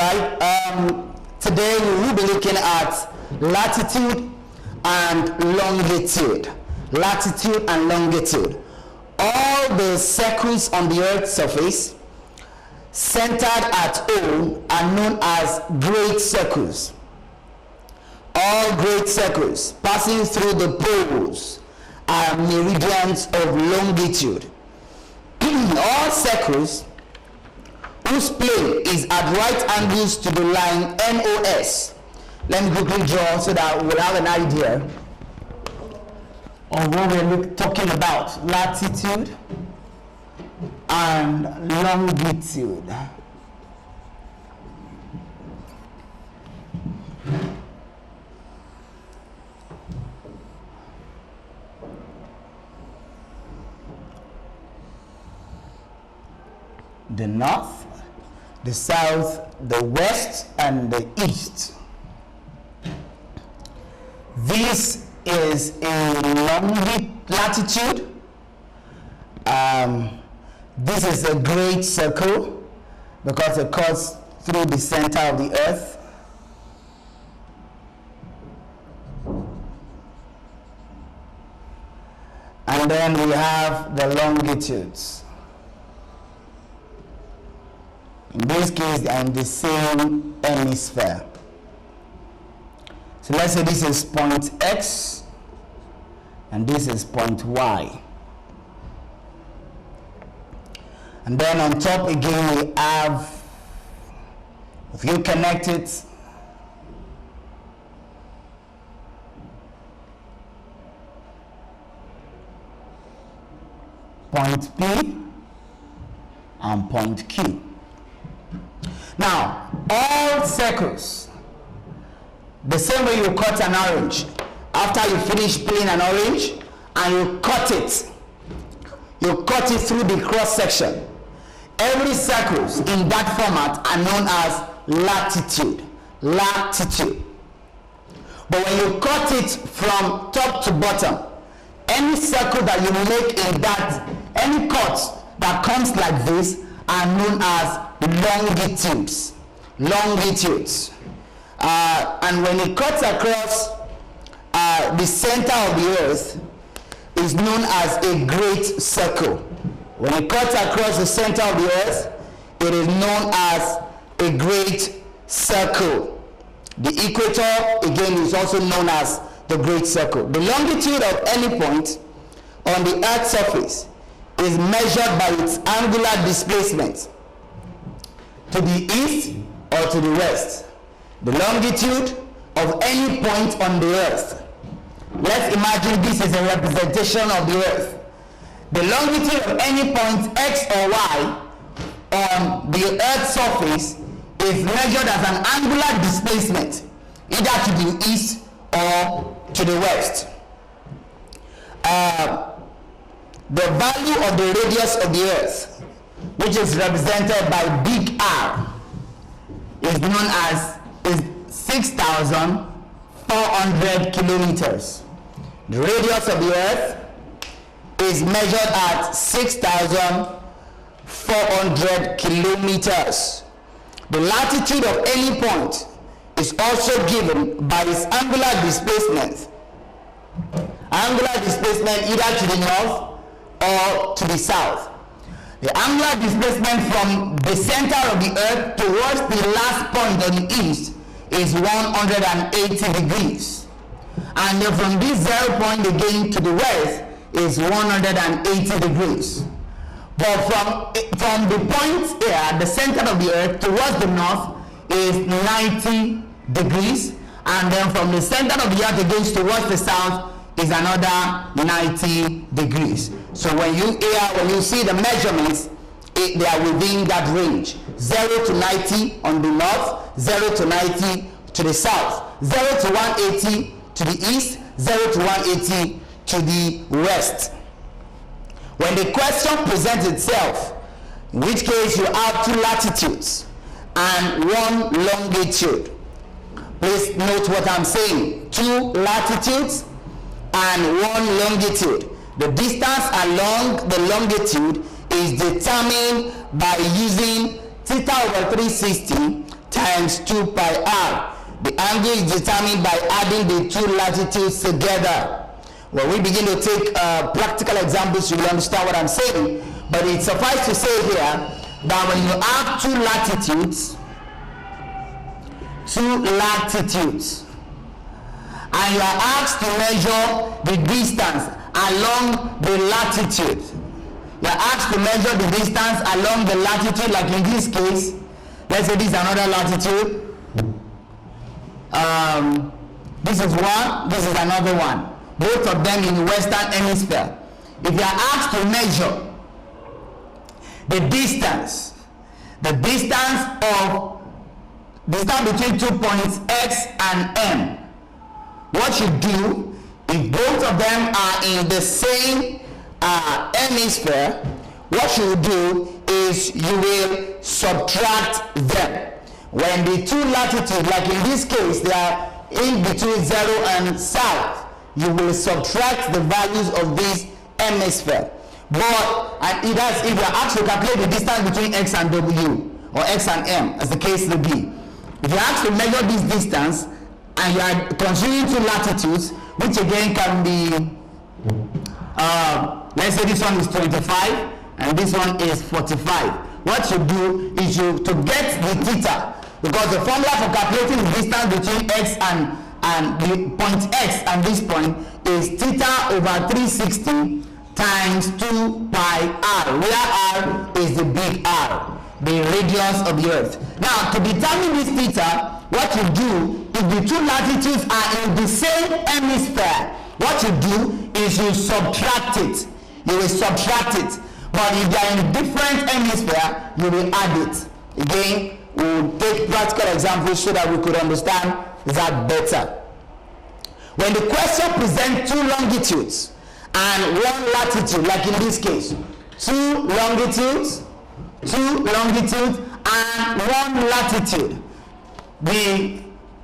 right. Today we will be looking at latitude and longitude. Latitude and longitude. All the circles on the Earth's surface centered at O are known as great circles. All great circles passing through the poles are meridians of longitude. All circles whose plane is at right angles to the line NOS. Let me quickly draw so that we'll have an idea of what we're talking about. Latitude and longitude. The north, the south, the west, and the east. This is a latitude. This is a great circle because it cuts through the center of the earth. And then we have the longitudes. In this case, they are in the same hemisphere. So let's say this is point X and this is point Y. And then on top again we have, if you connect it, point P and point Q. Now, all circles, the same way you cut an orange, after you finish peeling an orange and you cut it through the cross section. Every circles in that format are known as latitude. Latitude. But when you cut it from top to bottom, any circle that you make in that, any cut that comes like this are known as longitudes. Longitudes. And when it cuts across the center of the earth is known as a great circle. When it cuts across the center of the earth, it is known as a great circle. The equator, again, is also known as the great circle. The longitude of any point on the earth's surface is measured by its angular displacement to the east or to the west. The longitude of any point on the earth. Let's imagine this is a representation of the earth. The longitude of any point X or Y on the earth's surface is measured as an angular displacement, either to the east or to the west. The value of the radius of the earth, which is represented by big R, is known as 6,400 kilometers. The radius of the earth is measured at 6,400 kilometers. The latitude of any point is also given by its angular displacement. Angular displacement either to the north or to the south. The angular displacement from the center of the earth towards the last point on the east is 180 degrees. And then from this 0 point again to the west is 180 degrees. But from the point here at the center of the earth towards the north is 90 degrees. And then from the center of the earth again towards the south is another 90 degrees. So when you see the measurements, they are within that range. 0 to 90 on the north, 0 to 90 to the south, 0 to 180 to the east, 0 to 180 to the west. When the question presents itself, in which case you have two latitudes and one longitude. Please note what I'm saying. Two latitudes and one longitude. The distance along the longitude is determined by using theta over 360 times 2 pi r. The angle is determined by adding the two latitudes together. When we begin to take practical examples, you will understand what I'm saying. But it suffices to say here that when you have two latitudes, and you are asked to measure the distance along the latitude, you are asked to measure the distance along the latitude, like in this case, let's say this is another latitude. This is one, this is another one. Both of them in the Western Hemisphere. If you are asked to measure the distance between 2 points X and M, what you do, if both of them are in the same hemisphere, what you do is you will subtract them. When the two latitudes, like in this case, they are in between 0 and south, you will subtract the values of this hemisphere. But if you are asked to calculate the distance between X and W, or X and M, as the case may be, if you are asked to measure this distance, and you are considering two latitudes, which again can be, let's say this one is 25, and this one is 45. What you do is to get the theta, because the formula for calculating the distance between X and the point X and this point is theta over 360 times 2 pi r, where r is the big R, the radius of the earth. Now, to determine this theta, what you do, if the two latitudes are in the same hemisphere, what you do is you subtract it. You will subtract it. But if they are in different hemisphere, you will add it. Again, we will take practical examples so that we could understand that better. When the question presents two longitudes and one latitude, like in this case, two longitudes and one latitude, the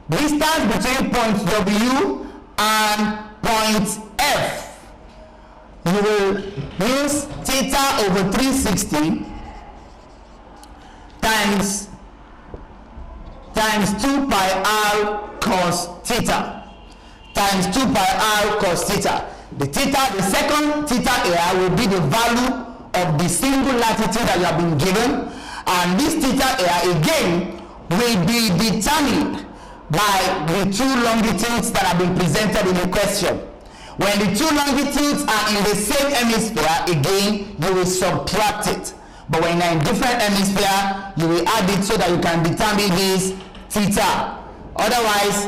distance between point W and point F, you will use theta over 360 times 2 pi r cos theta times 2 pi r cos theta. The second theta here will be the value of the single latitude that you have been given, and this theta here again will be determined by the two longitudes that have been presented in the question. When the two longitudes are in the same hemisphere, again, you will subtract it. But when they're in different hemisphere, you will add it so that you can determine this theta. Otherwise,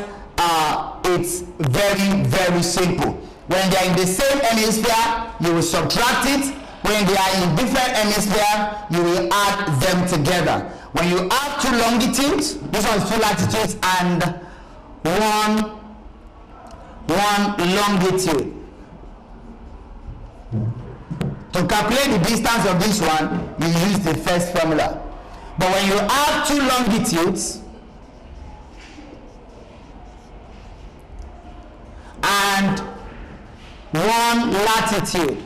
it's very, very simple. When they are in the same hemisphere, you will subtract it. When they are in different hemisphere, you will add them together. When you add two longitudes, this one is two latitudes and one longitude. To calculate the distance of this one, you use the first formula. But when you add two longitudes and one latitude,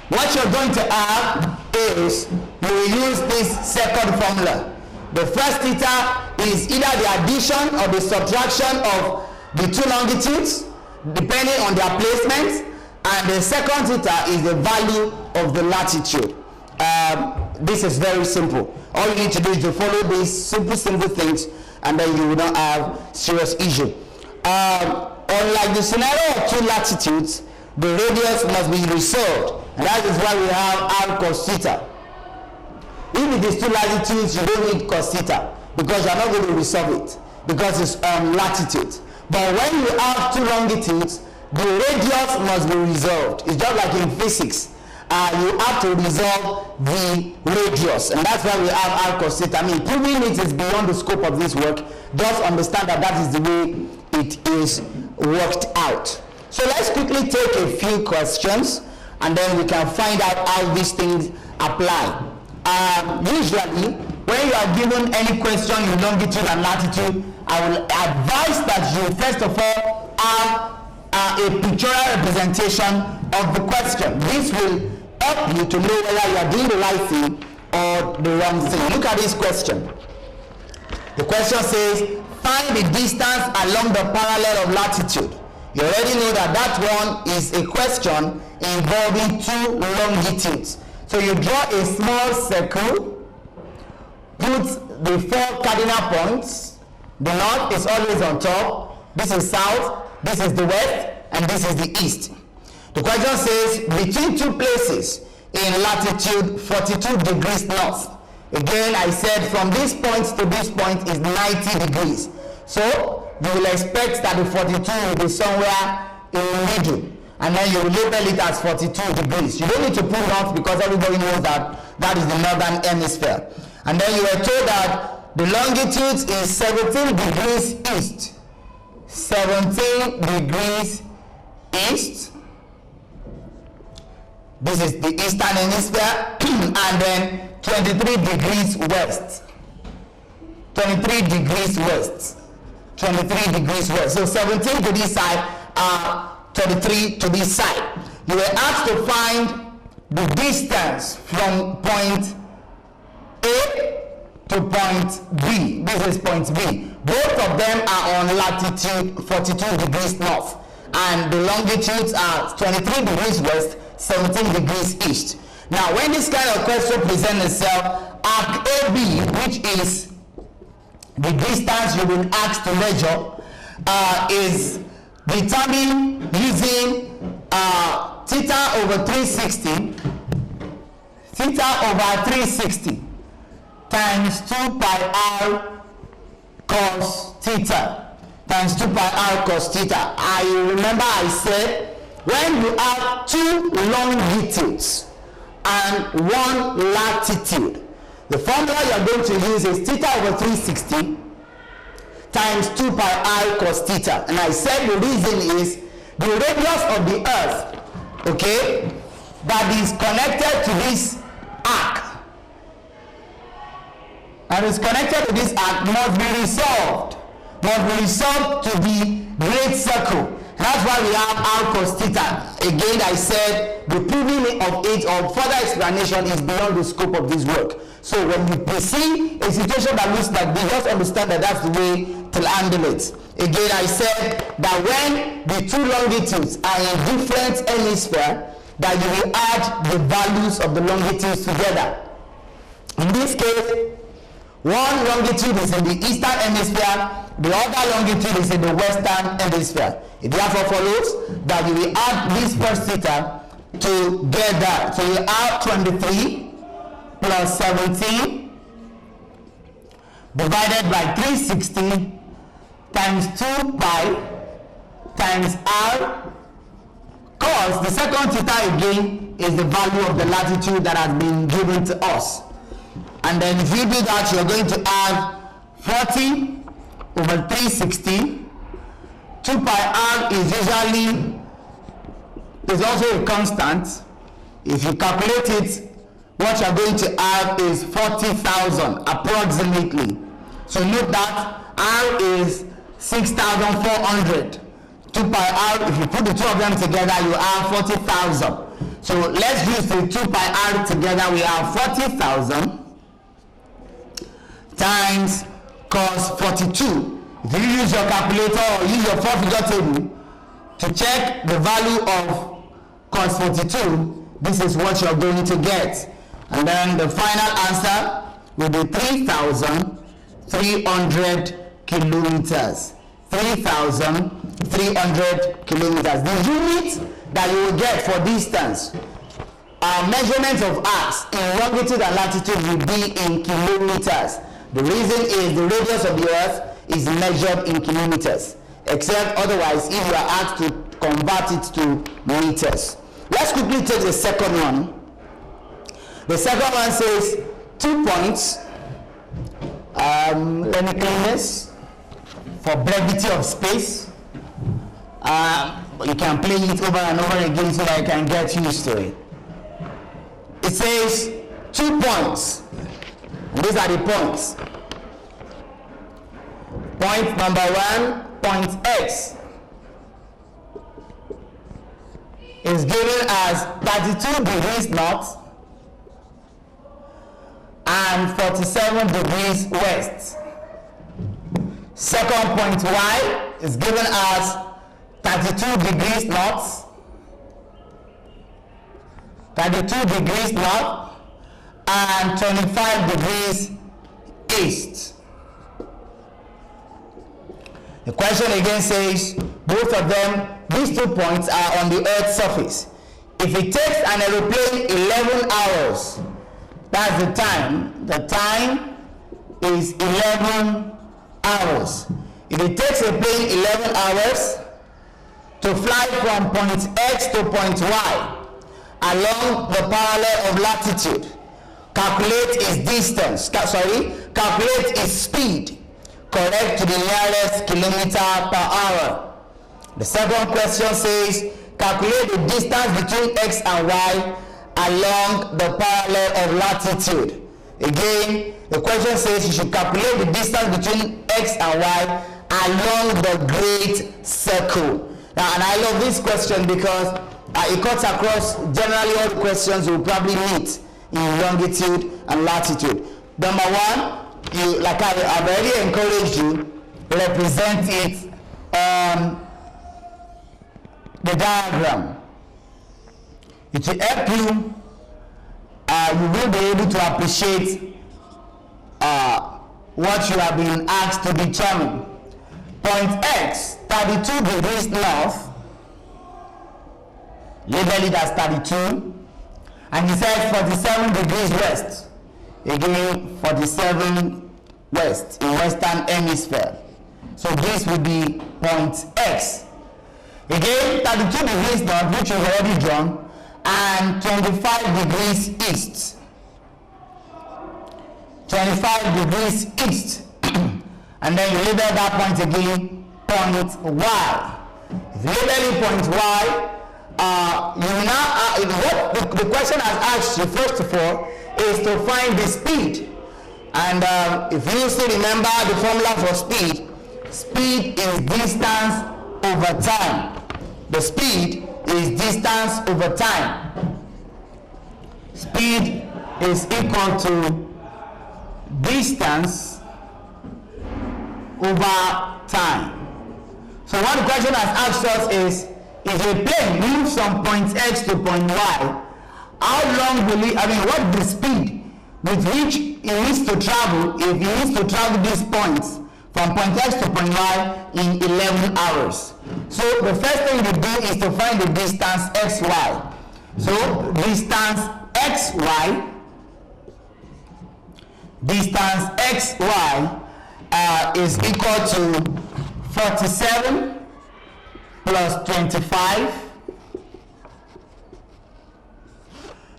what you're going to have is you will use this second formula. The first theta is either the addition or the subtraction of the two longitudes, depending on their placement, and the second theta is the value of the latitude. This is very simple. All you need to do is to follow these simple things, and then you will not have serious issue. Unlike the scenario of two latitudes, the radius must be resolved, and that is why we have r cos theta. If it is two latitudes, you don't need cos theta, because you are not going to resolve it, because it's on latitude. But when you have two longitudes, the radius must be resolved. It's just like in physics. You have to resolve the radius, and that's why we have r cos theta. I mean, proving it is beyond the scope of this work. Just understand that that is the way it is worked out. So let's quickly take a few questions, and then we can find out how these things apply. Usually, when you are given any question in longitude and latitude, I will advise that you first of all have a pictorial representation of the question. This will help you to know whether you are doing the right thing or the wrong thing. Look at this question. The question says, find the distance along the parallel of latitude. You already know that that one is a question involving two longitudes. So you draw a small circle, put the four cardinal points. The north is always on top. This is south, this is the west, and this is the east. The question says, between two places in latitude 42 degrees north. Again, I said from this point to this point is 90 degrees. So you will expect that the 42 will be somewhere in the middle. And then you will label it as 42 degrees. You don't need to put north because everybody knows that that is the northern hemisphere. And then you were told that the longitude is 17 degrees east. 17 degrees east. This is the eastern hemisphere. And then 23 degrees west. 23 degrees west. 23 degrees west. So 17 to this side, 23 to this side. You were asked to find the distance from point A to point B. This is point B. Both of them are on latitude 42 degrees north. And the longitudes are 23 degrees west, 17 degrees east. Now, when this kind of question presents itself, arc AB, which is the distance you've been asked to measure, is determined using theta over 360, theta over 360 times 2 pi r cos theta times 2 pi r cos theta. I remember I said when you have two longitudes and one latitude, the formula you are going to use is theta over 360 times 2 pi r cos theta. And I said the reason is the radius of the earth, okay, that is connected to this arc, and is connected to this arc must be resolved to the great circle. That's why we have r cos theta. Again, I said the proving of it or further explanation is beyond the scope of this work. So when you see a situation that looks like this, just understand that that's the way to handle it. Again, I said that when the two longitudes are in different hemispheres, that you will add the values of the longitudes together. In this case, one longitude is in the eastern hemisphere, the other longitude is in the western hemisphere. It therefore follows that you will add this first theta together. So you add 23 plus 17 divided by 360 times 2 pi times r cos. The second theta again is the value of the latitude that has been given to us. And then if you do that, you're going to add 40 over 360. 2 pi r is also a constant. If you calculate it, what you're going to add is 40,000 approximately. So note that r is 6,400. 2 pi r, if you put the two of them together, you have 40,000. So let's use the 2 pi r together. We have 40,000 times cos 42. If you use your calculator or use your four-figure table to check the value of cos 42, this is what you're going to get. And then the final answer will be 3,300 kilometers. 3,300 kilometers. The unit that you will get for distance, measurement of arcs in longitude and latitude will be in kilometers. The reason is the radius of the earth is measured in kilometers, except otherwise if you are asked to convert it to meters. Let's quickly take the second one. The second one says 2 points. Let me clean this for brevity of space. You can play it over and over again so that I can get used to it. It says 2 points. These are the points. Point number 1, point X, is given as 32 degrees north, and 47 degrees west. Second point Y is given as 32 degrees north, 32 degrees north, and 25 degrees east. The question again says both of them, these 2 points are on the Earth's surface. If it takes an aeroplane 11 hours, that's the time. The time is 11 hours. If it takes a plane 11 hours to fly from point X to point Y along the parallel of latitude, calculate its distance, calculate its speed correct to the nearest kilometer per hour. The second question says, calculate the distance between X and Y along the parallel of latitude. Again, the question says you should calculate the distance between X and Y along the great circle. Now, and I love this question because it cuts across generally all the questions you will probably meet in longitude and latitude. Number one, you, like I've already encouraged you, represent it on the diagram. It will help you. You will be able to appreciate what you have been asked to determine. Point X, 32 degrees north, label it as 32, and he said 47 degrees west, again 47 west in western hemisphere. So this would be point X. Again, 32 degrees north, which is already drawn, and 25 degrees east. 25 degrees east. And then you label that point again, point Y. If you label point Y, you now, what the question has asked you first of all is to find the speed. And if you still remember the formula for speed, speed is distance over time. The speed is distance over time. Speed is equal to distance over time. So what the question has asked us is, if a plane moves from point X to point Y, how long will it, what the speed with which it needs to travel if it needs to travel these points from point X to point Y in 11 hours. So the first thing you do is to find the distance XY. So distance XY is equal to 47 plus 25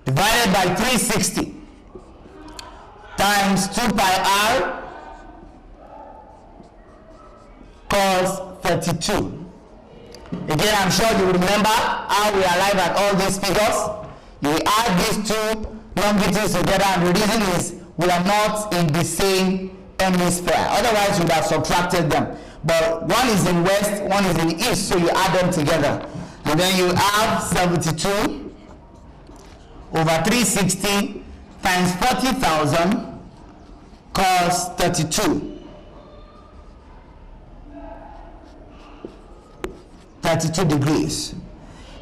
divided by 360 times 2 pi r cos 32. Again, I'm sure you remember how we arrive at all these figures. You add these two longitudes together, and the reason is we are not in the same hemisphere. Otherwise, you would have subtracted them. But one is in west, one is in east, so you add them together. And then you have 72 over 360 times 40,000 cos 32. 32 degrees.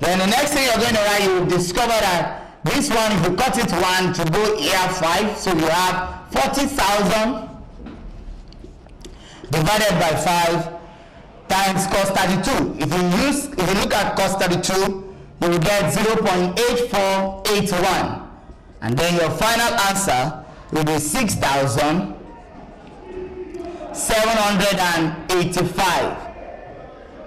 Then the next thing you're going to write, you will discover that this one, if you cut it 1 to go here 5, so you have 40,000 divided by 5 times cos 32. If you look at cos 32, you will get 0.8481. And then your final answer will be 6,785.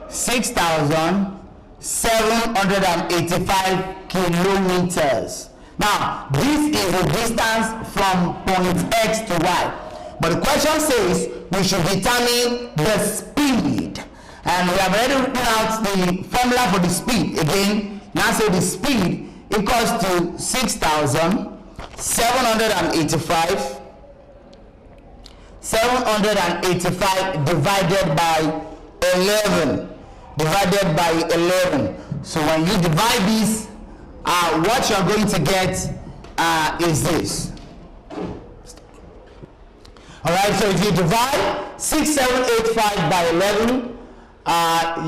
6,785 kilometers. Now, this is the distance from point X to Y. But the question says we should determine the speed. And we have already written out the formula for the speed. Again, now say the speed equals to 6,785 divided by 11. Divided by 11. So when you divide this, what you're going to get is this. Alright, so if you divide 6785 by 11,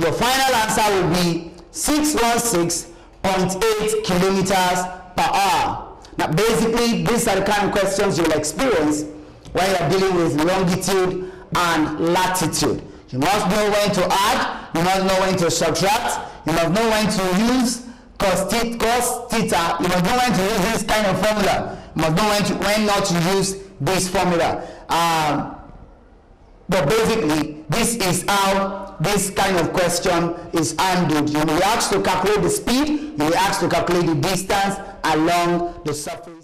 your final answer will be 616.8 kilometers per hour. Now basically, these are the kind of questions you'll experience when you're dealing with longitude and latitude. You must know when to add, you must know when to subtract, you must know when to use cos theta, you must know when to use this kind of formula, you must know when not to use this formula. But basically, this is how this kind of question is handled. You will be asked to calculate the speed, you will be asked to calculate the distance along the surface.